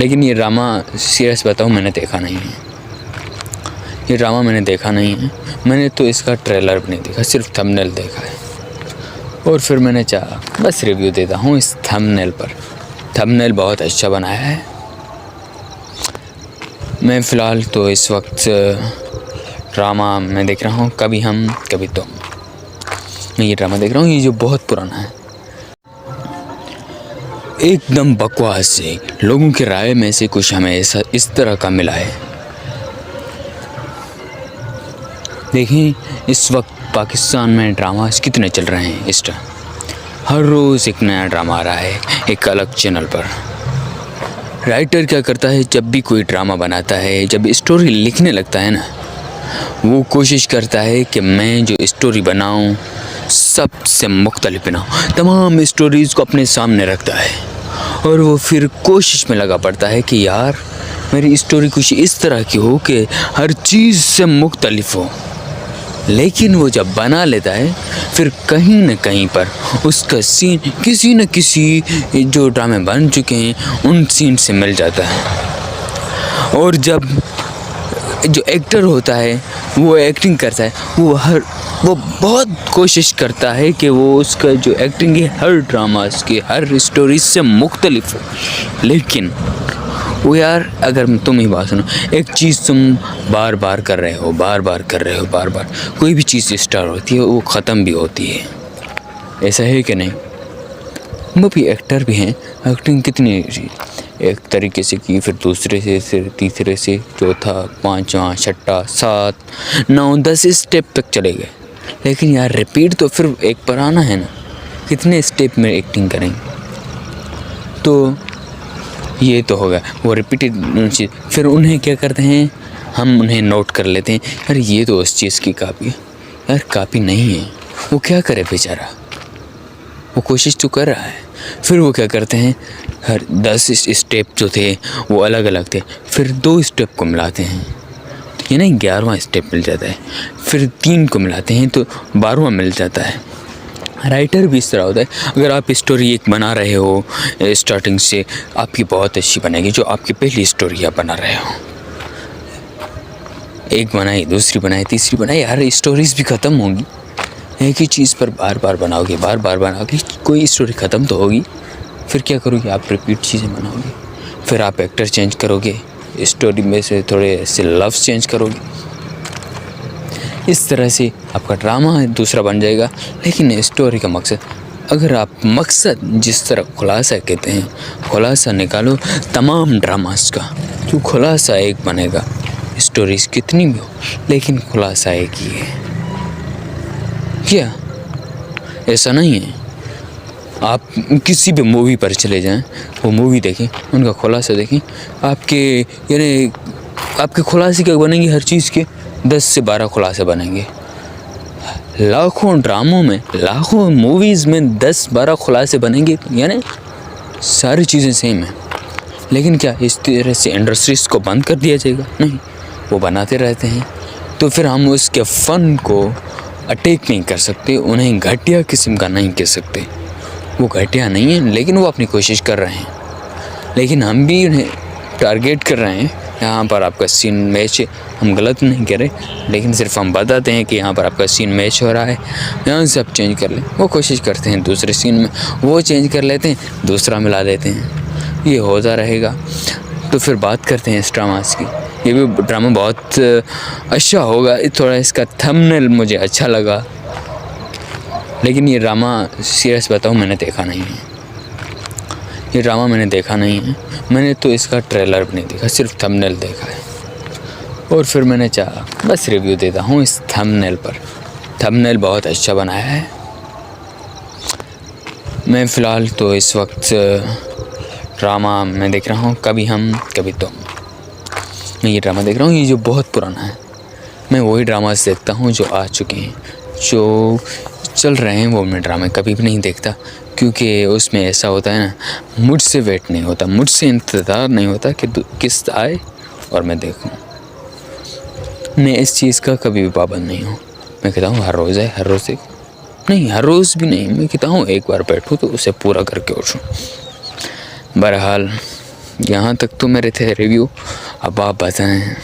लेकिन ये drama serious बताऊँ मैंने देखा नहीं है। ये ड्रामा मैंने देखा नहीं है। मैंने तो इसका ट्रेलर भी नहीं देखा, सिर्फ थंबनेल देखा है। और फिर मैंने चाहा बस रिव्यू देता हूँ इस थंबनेल पर। थंबनेल बहुत अच्छा बनाया है। मैं फ़िलहाल तो इस वक्त ड्रामा मैं देख रहा हूँ कभी हम कभी तुम। मैं ये ड्रामा देख रहा हूँ, ये जो बहुत पुराना है, एकदम बकवास है। लोगों की राय में से कुछ हमें ऐसा इस तरह का मिला है। देखें इस वक्त पाकिस्तान में ड्रामास कितने चल रहे हैं इस टाइम। हर रोज़ एक नया ड्रामा आ रहा है एक अलग चैनल पर। राइटर क्या करता है, जब भी कोई ड्रामा बनाता है, जब स्टोरी लिखने लगता है ना, वो कोशिश करता है कि मैं जो स्टोरी बनाऊं सबसे मुख्तलिफ बनाऊं। तमाम स्टोरीज़ को अपने सामने रखता है और वो फिर कोशिश में लगा पड़ता है कि यार मेरी स्टोरी कुछ इस तरह की हो कि हर चीज़ से मुख्तलिफ हो। लेकिन वो जब बना लेता है फिर कहीं न कहीं पर उसका सीन किसी न किसी जो ड्रामे बन चुके हैं उन सीन से मिल जाता है। और जब जो एक्टर होता है वो एक्टिंग करता है, वो बहुत कोशिश करता है कि वो उसका जो एक्टिंग है हर ड्रामास की हर स्टोरी से मुख्तलिफ हो। लेकिन वो यार अगर तुम ही बात सुनो, एक चीज़ तुम बार बार कर रहे हो, बार बार कोई भी चीज़ स्टार्ट होती है वो ख़त्म भी होती है। ऐसा है कि नहीं? वो भी एक्टर भी हैं, एक्टिंग कितनी एक तरीके से की, फिर दूसरे से, फिर तीसरे से, चौथा, पाँचवा, छठा, 7, 9, 10 स्टेप तक चले गए। लेकिन यार रिपीट तो फिर एक पर आना है ना, कितने स्टेप में एक्टिंग करेंगे। तो ये तो होगा वो रिपीटेड चीज़। फिर उन्हें क्या करते हैं, हम उन्हें नोट कर लेते हैं, अरे ये तो उस चीज़ की कापी है। यार कापी नहीं है, वो क्या करे बेचारा, वो कोशिश तो कर रहा है। फिर वो क्या करते हैं, हर 10 स्टेप जो थे वो अलग अलग थे, फिर 2 स्टेप को मिलाते हैं, ये नहीं 11वां स्टेप मिल जाता है। फिर 3 को मिलाते हैं तो 12वां मिल जाता है। राइटर भी इस तरह होता है। अगर आप स्टोरी एक बना रहे हो स्टार्टिंग से, आपकी बहुत अच्छी बनेगी। जो आपकी पहली स्टोरी आप बना रहे हो, एक बनाई, दूसरी बनाई, तीसरी बनाई, हर स्टोरीज़ भी ख़त्म होंगी। एक ही चीज़ पर बार बार बनाओगे, कोई स्टोरी ख़त्म तो होगी। फिर क्या करोगे, आप रिपीट चीज़ें बनाओगे। फिर आप एक्टर चेंज करोगे, स्टोरी में से थोड़े से लफ्ज़ चेंज करोगे। इस तरह से आपका ड्रामा दूसरा बन जाएगा। लेकिन स्टोरी का मकसद, अगर आप मकसद जिस तरह खुलासा कहते हैं, खुलासा निकालो तमाम ड्रामास का, जो खुलासा एक बनेगा। स्टोरीज़ कितनी भी हो लेकिन खुलासा एक ही है। क्या ऐसा नहीं है? आप किसी भी मूवी पर चले जाएं, वो मूवी देखें, उनका खुलासा देखें, आपके खुलासे क्या बनेंगे, हर चीज़ के 10 से 12 खुलासे बनेंगे। लाखों ड्रामों में, लाखों मूवीज़ में 10-12 खुलासे बनेंगे, यानी सारी चीज़ें सेम हैं। लेकिन क्या इस तरह से इंडस्ट्रीज़ को बंद कर दिया जाएगा? नहीं, वो बनाते रहते हैं। तो फिर हम उसके फ़न को अटैक नहीं कर सकते, उन्हें घटिया किस्म का नहीं कह सकते। वो घटिया नहीं है, लेकिन वो अपनी कोशिश कर रहे हैं। लेकिन हम भी उन्हें टारगेट कर रहे हैं, यहाँ पर आपका सीन मैच है। हम गलत नहीं कह रहे, लेकिन सिर्फ हम बताते हैं कि यहाँ पर आपका सीन मैच हो रहा है, यहाँ से आप चेंज कर लें। वो कोशिश करते हैं दूसरे सीन में, वो चेंज कर लेते हैं, दूसरा मिला देते हैं। ये होता रहेगा। तो फिर बात करते हैं इस ड्रामास की। ये भी ड्रामा बहुत अच्छा होगा। थोड़ा इसका थंबनेल मुझे अच्छा लगा, लेकिन ये ड्रामा सीरियस बताऊँ मैंने देखा नहीं है। ये ड्रामा मैंने देखा नहीं है। मैंने तो इसका ट्रेलर भी नहीं देखा, सिर्फ थंबनेल देखा है। और फिर मैंने चाहा बस रिव्यू देता हूँ इस थंबनेल पर। थंबनेल बहुत अच्छा बनाया है। मैं फ़िलहाल तो इस वक्त ड्रामा मैं देख रहा हूँ कभी हम कभी तुम। मैं ये ड्रामा देख रहा हूँ, ये जो बहुत पुराना है। मैं वही ड्रामास देखता हूँ जो आ चुके हैं, जो चल रहे हैं। वो मैं ड्रामे कभी भी नहीं देखता, क्योंकि उसमें ऐसा होता है ना, मुझसे वेट नहीं होता, मुझसे इंतज़ार नहीं होता कि किस्त आए और मैं देखूं। मैं इस चीज़ का कभी भी पाबंद नहीं हूँ। मैं कहता हूँ हर रोज़ है, हर रोज़ देखो, नहीं हर रोज़ भी नहीं। मैं कहता हूँ एक बार बैठूँ तो उसे पूरा करके उठूँ। बहरहाल यहाँ तक तो मेरे थे रिव्यू। अब आप बताएं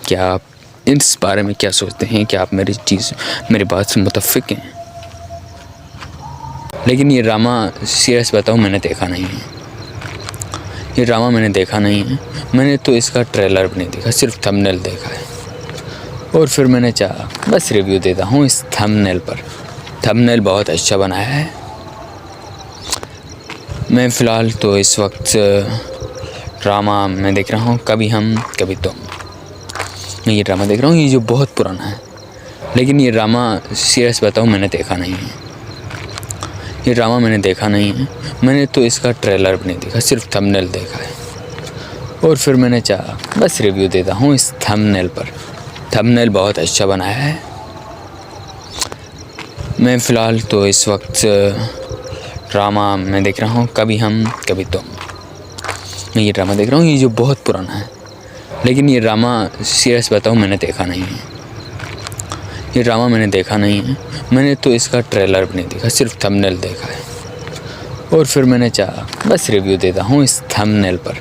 क्या आप इस बारे में क्या सोचते हैं, क्या आप मेरी बात से मुत्तफ़िक हैं। लेकिन ये ड्रामा सीरियस बताऊँ मैंने देखा नहीं है, ये ड्रामा मैंने देखा नहीं है। मैंने तो इसका ट्रेलर भी नहीं देखा, सिर्फ थंबनेल देखा है और फिर मैंने चाहा बस रिव्यू देता हूँ इस थंबनेल पर। थंबनेल बहुत अच्छा बनाया है। मैं फ़िलहाल तो इस वक्त ड्रामा मैं देख रहा हूँ कभी हम कभी तुम। मैं ये ड्रामा देख रहा हूँ, ये जो बहुत पुराना है। लेकिन ये ड्रामा सीरियस बताऊँ मैंने देखा नहीं है, ये ड्रामा मैंने देखा नहीं है। मैंने तो इसका ट्रेलर भी नहीं देखा, सिर्फ थंबनेल देखा है और फिर मैंने चाहा बस रिव्यू देता हूँ इस थंबनेल पर। थंबनेल बहुत अच्छा बनाया है। मैं फ़िलहाल तो इस वक्त ड्रामा मैं देख रहा हूँ कभी हम कभी तुम। मैं ये ड्रामा देख रहा हूँ, ये जो बहुत पुराना है। लेकिन ये ड्रामा सीरियस बताऊँ मैंने देखा नहीं है, ये ड्रामा मैंने देखा नहीं है। मैंने तो इसका ट्रेलर भी नहीं देखा, सिर्फ थंबनेल देखा है और फिर मैंने चाहा बस रिव्यू देता हूँ इस थंबनेल पर।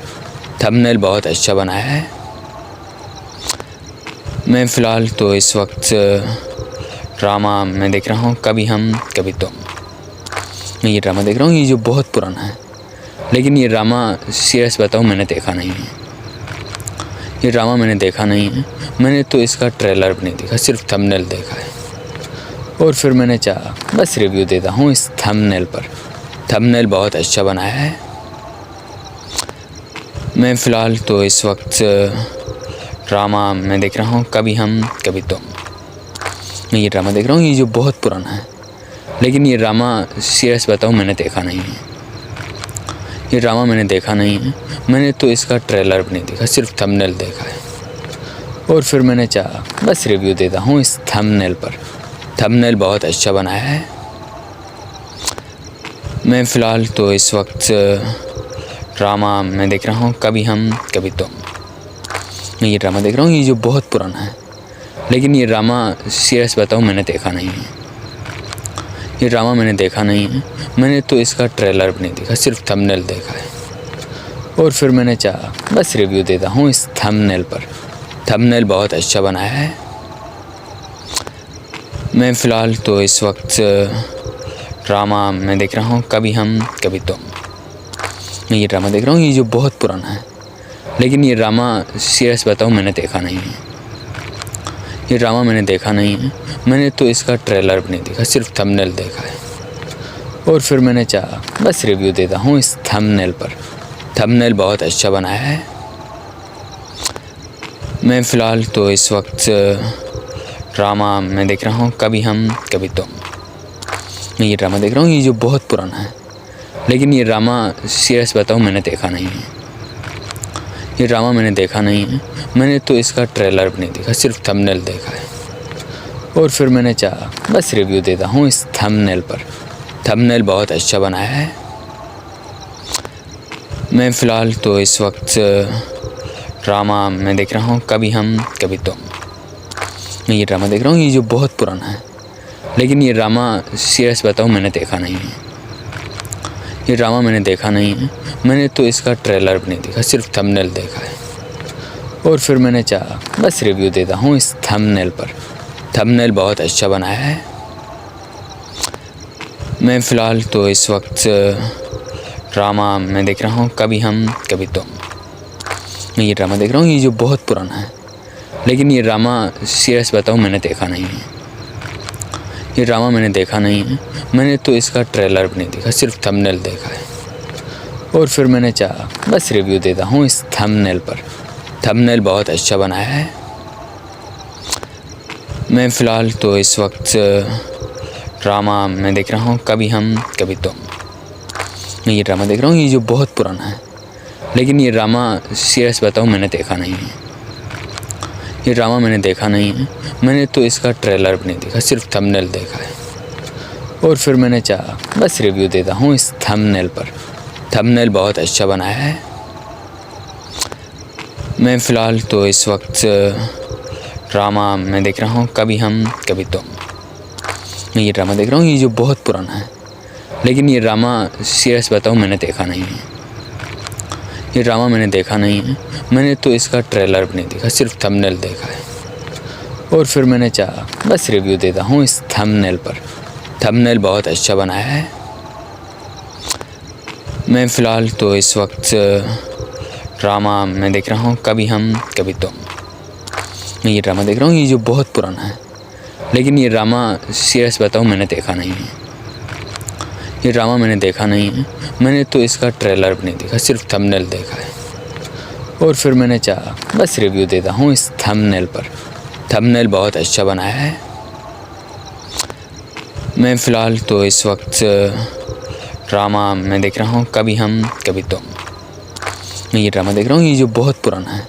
थंबनेल बहुत अच्छा बनाया है। मैं फ़िलहाल तो इस वक्त ड्रामा मैं देख रहा हूँ कभी हम कभी तुम। मैं ये ड्रामा देख रहा हूँ, ये जो बहुत पुराना है। लेकिन ये ड्रामा सीरियस बताऊँ मैंने देखा नहीं है, ये ड्रामा मैंने देखा नहीं है। मैंने तो इसका ट्रेलर भी नहीं देखा, सिर्फ थंबनेल देखा है और फिर मैंने चाहा बस रिव्यू देता हूँ इस थंबनेल पर। थंबनेल बहुत अच्छा बनाया है। मैं फ़िलहाल तो इस वक्त ड्रामा मैं देख रहा हूँ कभी हम कभी तुम। मैं ये ड्रामा देख रहा हूँ, ये जो बहुत पुराना है। लेकिन ये ड्रामा सीरियस बताऊँ मैंने देखा नहीं है, ये ड्रामा मैंने देखा नहीं है। मैंने तो इसका ट्रेलर भी नहीं देखा, सिर्फ थंबनेल देखा है और फिर मैंने चाहा बस रिव्यू देता हूँ इस थंबनेल पर। थंबनेल बहुत अच्छा बनाया है। मैं फ़िलहाल तो इस वक्त ड्रामा मैं देख रहा हूँ कभी हम कभी तुम। मैं ये ड्रामा देख रहा हूँ, ये जो बहुत पुराना है। लेकिन ये ड्रामा सीरियस बताऊँ मैंने देखा नहीं है, ये ड्रामा मैंने देखा नहीं है। मैंने तो इसका ट्रेलर भी नहीं देखा, सिर्फ थंबनेल देखा है और फिर मैंने चाहा बस रिव्यू देता हूँ इस थंबनेल पर। थंबनेल बहुत अच्छा बनाया है। मैं फ़िलहाल तो इस वक्त ड्रामा मैं देख रहा हूँ कभी हम कभी तुम। मैं ये ड्रामा देख रहा हूँ, ये जो बहुत पुराना है। लेकिन ये ड्रामा सीरियस बताऊँ मैंने देखा नहीं है, ये ड्रामा मैंने देखा नहीं है। मैंने तो इसका ट्रेलर भी नहीं देखा, सिर्फ थंबनेल देखा है और फिर मैंने चाहा बस रिव्यू देता हूँ इस थंबनेल पर। थंबनेल बहुत अच्छा बनाया है। मैं फ़िलहाल तो इस वक्त ड्रामा मैं देख रहा हूँ कभी हम कभी तुम। मैं ये ड्रामा देख रहा हूँ, ये जो बहुत पुराना है। लेकिन ये ड्रामा सीरियस बताऊँ मैंने देखा नहीं है, ये ड्रामा मैंने देखा नहीं है। मैंने तो इसका ट्रेलर भी नहीं देखा, सिर्फ थंबनेल देखा है और फिर मैंने चाहा बस रिव्यू देता हूँ इस थंबनेल पर। थंबनेल बहुत अच्छा बनाया है। मैं फ़िलहाल तो इस वक्त ड्रामा मैं देख रहा हूँ कभी हम कभी तुम। मैं ये ड्रामा देख रहा हूँ, ये जो बहुत पुराना है। लेकिन ये ड्रामा सीरियस बताऊँ मैंने देखा नहीं है, ये ड्रामा मैंने देखा नहीं है। मैंने तो इसका ट्रेलर भी नहीं देखा, सिर्फ थंबनेल देखा है और फिर मैंने चाहा बस रिव्यू देता हूँ इस थंबनेल पर। थंबनेल बहुत अच्छा बनाया है। मैं फ़िलहाल तो इस वक्त ड्रामा मैं देख रहा हूँ कभी हम कभी तुम। मैं ये ड्रामा देख रहा हूँ, ये जो बहुत पुराना है। लेकिन ये ड्रामा सीरियस बताऊँ मैंने देखा नहीं है, ये ड्रामा मैंने देखा नहीं है। मैंने तो इसका ट्रेलर भी नहीं देखा, सिर्फ थंबनेल देखा है और फिर मैंने चाहा बस रिव्यू देता हूँ इस थंबनेल पर। थंबनेल बहुत अच्छा बनाया है। मैं फ़िलहाल तो इस वक्त ड्रामा मैं देख रहा हूँ कभी हम कभी तुम। मैं ये ड्रामा देख रहा हूँ, ये जो बहुत पुराना है। लेकिन ये ड्रामा सीरियस बताऊँ मैंने देखा नहीं है, ये ड्रामा मैंने देखा नहीं है। मैंने तो इसका ट्रेलर भी नहीं देखा, सिर्फ थंबनेल देखा है और फिर मैंने चाहा बस रिव्यू देता हूँ इस थंबनेल पर। थंबनेल बहुत अच्छा बनाया है। मैं फ़िलहाल तो इस वक्त ड्रामा मैं देख रहा हूँ कभी हम कभी तुम। मैं ये ड्रामा देख रहा हूँ, ये जो बहुत पुराना है। लेकिन ये ड्रामा सीरियस बताऊँ मैंने देखा नहीं है, ये ड्रामा मैंने देखा नहीं है, मैंने तो इसका ट्रेलर भी नहीं देखा, सिर्फ थंबनेल देखा है। और फिर मैंने चाहा बस रिव्यू देता हूँ इस थंबनेल पर। थंबनेल बहुत अच्छा बनाया है। मैं फ़िलहाल तो इस वक्त ड्रामा मैं देख रहा हूँ कभी हम कभी तुम। मैं ये ड्रामा देख रहा हूँ, ये जो बहुत पुराना है, लेकिन ये ड्रामा सीरियस बताऊँ मैंने देखा नहीं है। ये ड्रामा मैंने देखा नहीं है, मैंने तो इसका ट्रेलर भी नहीं देखा, सिर्फ थंबनेल देखा है। और फिर मैंने चाहा बस रिव्यू देता हूँ इस थंबनेल पर। थंबनेल बहुत अच्छा बनाया है। मैं फ़िलहाल तो इस वक्त ड्रामा मैं देख रहा हूँ कभी हम कभी तुम। मैं ये ड्रामा देख रहा हूँ, ये जो बहुत पुराना है,